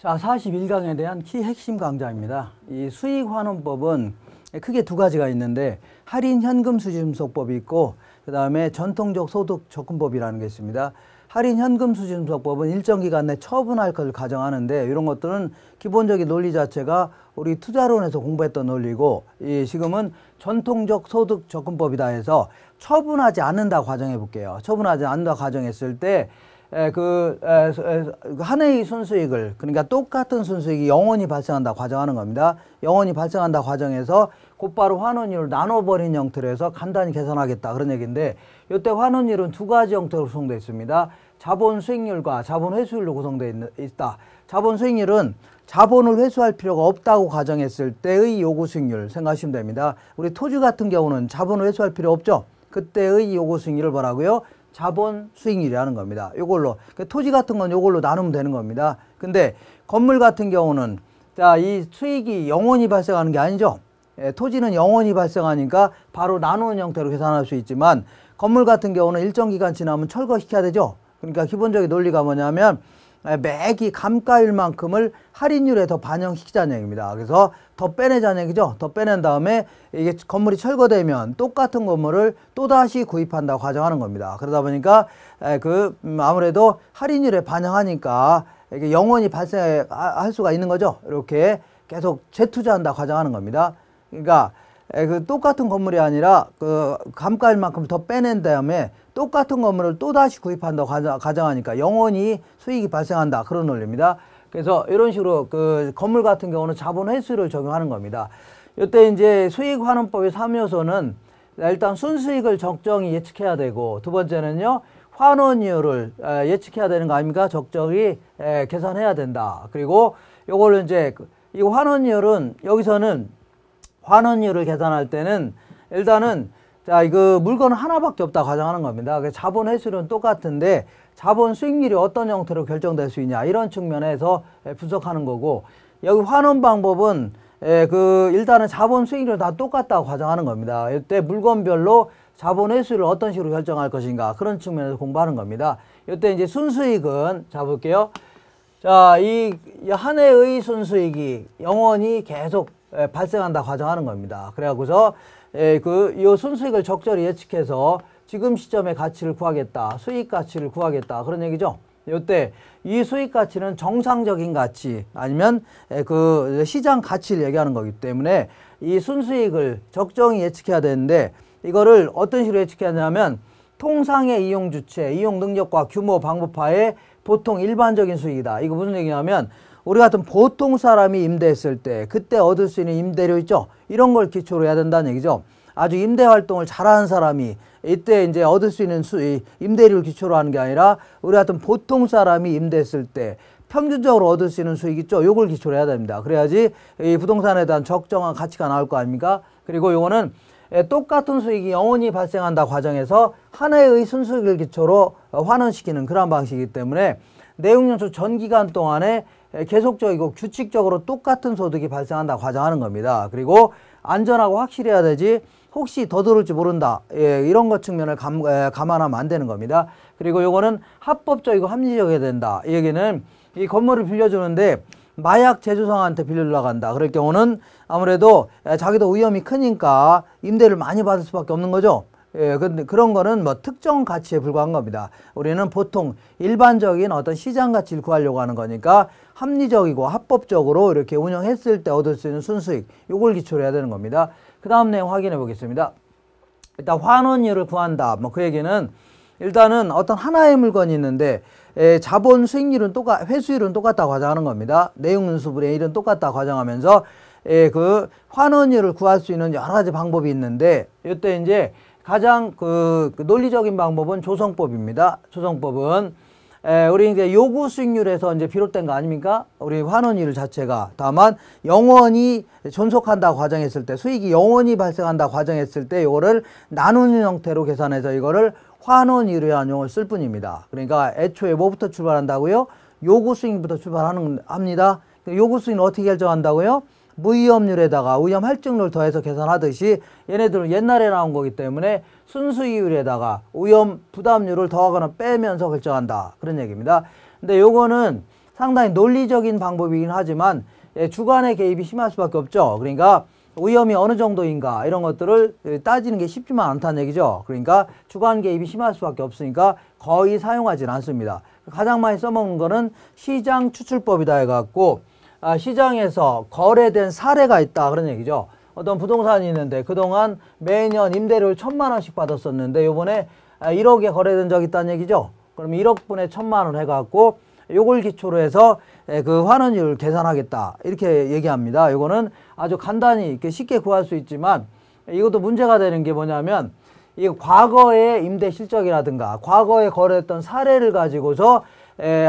자, 41강에 대한 키 핵심 강좌입니다. 이 수익환원법은 크게 두 가지가 있는데 할인 현금 수지분석법이 있고 그 다음에 전통적 소득 접근법이라는 게 있습니다. 할인 현금 수지분석법은 일정 기간 내 처분할 것을 가정하는데 이런 것들은 기본적인 논리 자체가 우리 투자론에서 공부했던 논리고 지금은 전통적 소득 접근법이다 해서 처분하지 않는다 가정해 볼게요. 처분하지 않는다 가정했을 때 한 해의 순수익을, 그러니까 똑같은 순수익이 영원히 발생한다 가정하는 겁니다. 영원히 발생한다 가정해서 곧바로 환원율을 나눠버린 형태로 해서 간단히 계산하겠다 그런 얘기인데, 이때 환원율은 두 가지 형태로 구성되어 있습니다. 자본 수익률과 자본 회수율로 구성되어 있다. 자본 수익률은 자본을 회수할 필요가 없다고 가정했을 때의 요구 수익률 생각하시면 됩니다. 우리 토지 같은 경우는 자본을 회수할 필요 없죠. 그때의 요구 수익률을 뭐라고요? 자본 수익률이라는 겁니다. 요걸로 토지 같은 건 요걸로 나누면 되는 겁니다. 근데 건물 같은 경우는 자, 이 수익이 영원히 발생하는 게 아니죠. 토지는 영원히 발생하니까 바로 나누는 형태로 계산할 수 있지만 건물 같은 경우는 일정 기간 지나면 철거시켜야 되죠. 그러니까 기본적인 논리가 뭐냐면 매기 감가율만큼을 할인율에 더 반영시키자는 얘기입니다. 그래서 더 빼내자는 얘기죠. 더 빼낸 다음에 이게 건물이 철거되면 똑같은 건물을 또다시 구입한다고 가정하는 겁니다. 그러다 보니까 아무래도 할인율에 반영하니까 이게 영원히 발생할 수가 있는 거죠. 이렇게 계속 재투자한다고 가정하는 겁니다. 그러니까 똑같은 건물이 아니라 감가율만큼 더 빼낸 다음에 똑같은 건물을 또다시 구입한다고 가정하니까 영원히 수익이 발생한다 그런 논리입니다. 그래서 이런 식으로 건물 같은 경우는 자본 회수를 적용하는 겁니다. 이때 이제 수익환원법의 3요소는 일단 순수익을 적정히 예측해야 되고, 두 번째는요 환원율을 예측해야 되는 거 아닙니까? 적정히 계산해야 된다. 그리고 요걸 이제 이 환원율은 여기서는 환원율을 계산할 때는 일단은 자, 이거 물건은 하나밖에 없다 가정하는 겁니다. 그래서 자본 회수율은 똑같은데 자본 수익률이 어떤 형태로 결정될 수 있냐 이런 측면에서 분석하는 거고, 여기 환원 방법은 일단은 자본 수익률 다 똑같다고 가정하는 겁니다. 이때 물건별로 자본 회수율을 어떤 식으로 결정할 것인가 그런 측면에서 공부하는 겁니다. 이때 이제 순수익은 자 볼게요. 자, 이 한 해의 순수익이 영원히 계속 발생한다 가정하는 겁니다. 그래갖고서 이 순수익을 적절히 예측해서 지금 시점의 가치를 구하겠다, 수익 가치를 구하겠다 그런 얘기죠. 이때 이 수익 가치는 정상적인 가치 아니면 시장 가치를 얘기하는 거기 때문에 이 순수익을 적정히 예측해야 되는데, 이거를 어떤 식으로 예측해야 하냐면 통상의 이용 주체, 이용 능력과 규모 방법하에 보통 일반적인 수익이다. 이거 무슨 얘기냐면 우리 같은 보통 사람이 임대했을 때 그때 얻을 수 있는 임대료 있죠. 이런 걸 기초로 해야 된다는 얘기죠. 아주 임대 활동을 잘하는 사람이 이때 이제 얻을 수 있는 임대료를 기초로 하는 게 아니라 우리 같은 보통 사람이 임대했을 때 평균적으로 얻을 수 있는 수익 있죠. 요걸 기초로 해야 됩니다. 그래야지 이 부동산에 대한 적정한 가치가 나올 거 아닙니까? 그리고 요거는 똑같은 수익이 영원히 발생한다 과정에서 한 해의 순수익을 기초로 환원시키는 그런 방식이기 때문에 내용연수 전 기간 동안에 계속적이고 규칙적으로 똑같은 소득이 발생한다 과정하는 겁니다. 그리고 안전하고 확실해야 되지 혹시 더 들어올지 모른다 이런 것 측면을 감안하면 안 되는 겁니다. 그리고 요거는 합법적이고 합리적이어야 된다. 이 얘기는 이 건물을 빌려주는데 마약 제조상한테 빌려주려고 한다. 그럴 경우는 아무래도 자기도 위험이 크니까 임대를 많이 받을 수밖에 없는 거죠. 근데 그런 거는 뭐 특정 가치에 불과한 겁니다. 우리는 보통 일반적인 어떤 시장 가치를 구하려고 하는 거니까 합리적이고 합법적으로 이렇게 운영했을 때 얻을 수 있는 순수익, 요걸 기초로 해야 되는 겁니다. 그 다음 내용 확인해 보겠습니다. 일단 환원율을 구한다. 뭐 그 얘기는 일단은 어떤 하나의 물건이 있는데 자본 수익률은 회수율은 똑같다고 가정하는 겁니다. 내용연수분의 1은 똑같다고 가정하면서 환원율을 구할 수 있는 여러 가지 방법이 있는데, 이때 이제 가장 논리적인 방법은 조성법입니다. 조성법은 우리 이제 요구 수익률에서 이제 비롯된 거 아닙니까? 우리 환원율 자체가. 다만 영원히 존속한다고 가정했을 때, 수익이 영원히 발생한다고 가정했을 때 이거를 나누는 형태로 계산해서 이거를 환원율이라는 용어를 쓸 뿐입니다. 그러니까 애초에 뭐부터 출발한다고요? 요구 수익부터 출발합니다. 요구 수익은 어떻게 결정한다고요? 무위험률에다가 위험 할증률을 더해서 계산하듯이 얘네들은 옛날에 나온 거기 때문에 순수이율에다가 위험 부담률을 더하거나 빼면서 결정한다 그런 얘기입니다. 근데 요거는 상당히 논리적인 방법이긴 하지만 주관의 개입이 심할 수밖에 없죠. 그러니까 위험이 어느 정도인가 이런 것들을 따지는 게 쉽지만 않다는 얘기죠. 그러니까 주관 개입이 심할 수밖에 없으니까 거의 사용하지는 않습니다. 가장 많이 써먹는 거는 시장 추출법이다 해갖고 시장에서 거래된 사례가 있다 그런 얘기죠. 어떤 부동산이 있는데 그동안 매년 임대료를 1,000만 원씩 받았었는데 요번에 1억에 거래된 적이 있다는 얘기죠. 그럼 1억분의 1,000만 원 해갖고 요걸 기초로 해서 그 환원율을 계산하겠다 이렇게 얘기합니다. 요거는 아주 간단히 이렇게 쉽게 구할 수 있지만 이것도 문제가 되는 게 뭐냐면 이 과거의 임대 실적이라든가 과거에 거래했던 사례를 가지고서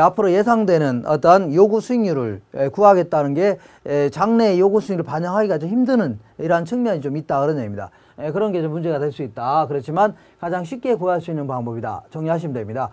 앞으로 예상되는 어떤 요구 수익률을 구하겠다는 게 장래의 요구 수익률을 반영하기가 좀 힘드는 이러한 측면이 좀 있다 그런 얘기입니다. 그런 게 좀 문제가 될 수 있다. 그렇지만 가장 쉽게 구할 수 있는 방법이다. 정리하시면 됩니다.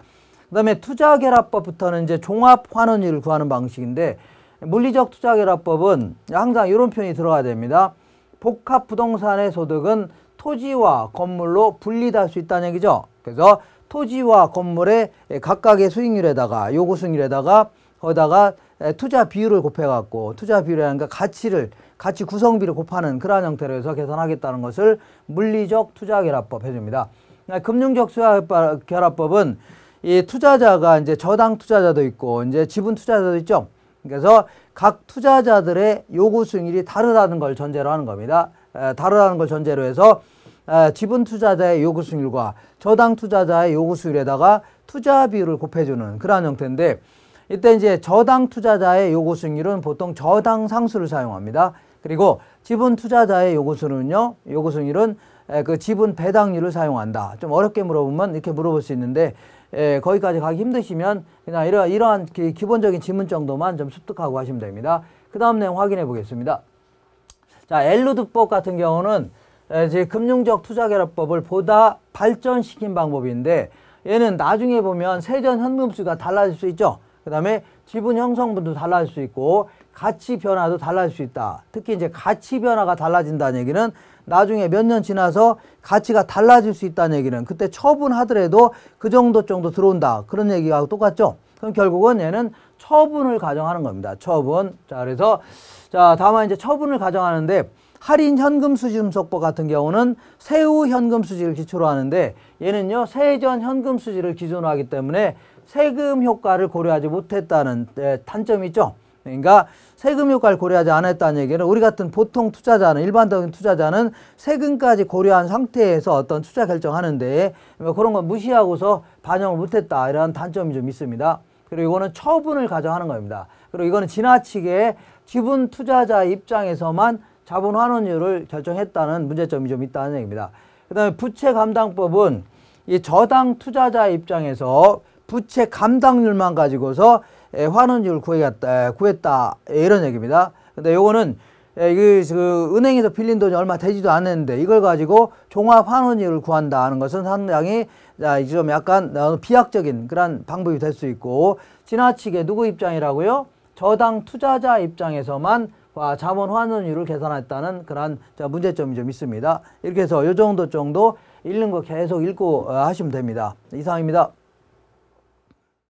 그 다음에 투자결합법부터는 이제 종합환원율을 구하는 방식인데 물리적 투자결합법은 항상 이런 표현이 들어가야 됩니다. 복합부동산의 소득은 토지와 건물로 분리될 수 있다는 얘기죠. 그래서 토지와 건물의 각각의 수익률에다가 요구 수익률에다가 거기다가 투자 비율을 곱해갖고 투자 비율이라는 가치 구성비를 곱하는 그러한 형태로 해서 계산하겠다는 것을 물리적 투자결합법 해줍니다. 금융적 투자결합법은 이 투자자가 이제 저당 투자자도 있고 이제 지분 투자자도 있죠. 그래서 각 투자자들의 요구 수익률이 다르다는 걸 전제로 하는 겁니다. 다르다는 걸 전제로 해서 지분 투자자의 요구 수익률과 저당 투자자의 요구 수익률에다가 투자 비율을 곱해주는 그러한 형태인데 이때 이제 저당 투자자의 요구 수익률은 보통 저당 상수를 사용합니다. 그리고 지분 투자자의 요구 수익률은 그 지분 배당률을 사용한다. 좀 어렵게 물어보면 이렇게 물어볼 수 있는데 거기까지 가기 힘드시면 그냥 이러한 기본적인 지문 정도만 좀 습득하고 하시면 됩니다. 그 다음 내용 확인해 보겠습니다. 자, 엘루드법 같은 경우는 이제 금융적 투자결합법을 보다 발전시킨 방법인데 얘는 나중에 보면 세전 현금수가 달라질 수 있죠. 그 다음에 지분 형성분도 달라질 수 있고 가치 변화도 달라질 수 있다. 특히 이제 가치 변화가 달라진다는 얘기는 나중에 몇 년 지나서 가치가 달라질 수 있다는 얘기는 그때 처분하더라도 그 정도 들어온다. 그런 얘기하고 똑같죠. 그럼 결국은 얘는 처분을 가정하는 겁니다. 처분. 자, 그래서 다만 이제 처분을 가정하는데 할인 현금 수지음속법 같은 경우는 세후 현금 수지를 기초로 하는데 얘는요 세전 현금 수지를 기준으로 하기 때문에 세금 효과를 고려하지 못했다는 단점이 있죠. 그러니까 세금 효과를 고려하지 않았다는 얘기는 우리 같은 보통 투자자는 일반적인 투자자는 세금까지 고려한 상태에서 어떤 투자 결정하는데 그런 건 무시하고서 반영을 못했다 이런 단점이 좀 있습니다. 그리고 이거는 처분을 가정하는 겁니다. 그리고 이거는 지나치게 지분 투자자 입장에서만 자본 환원율을 결정했다는 문제점이 좀 있다는 얘기입니다. 그 다음에 부채 감당법은 이 저당 투자자 입장에서 부채 감당률만 가지고서 환원율을 구했다 이런 얘기입니다. 근데 요거는 그 은행에서 빌린 돈이 얼마 되지도 않았는데 이걸 가지고 종합 환원율을 구한다는 것은 상당히 좀 약간 비약적인 그런 방법이 될 수 있고 지나치게 누구 입장이라고요? 저당 투자자 입장에서만 자본 환원율을 계산했다는 그런 문제점이 좀 있습니다. 이렇게 해서 요 정도 읽는 거 계속 읽고 하시면 됩니다. 이상입니다.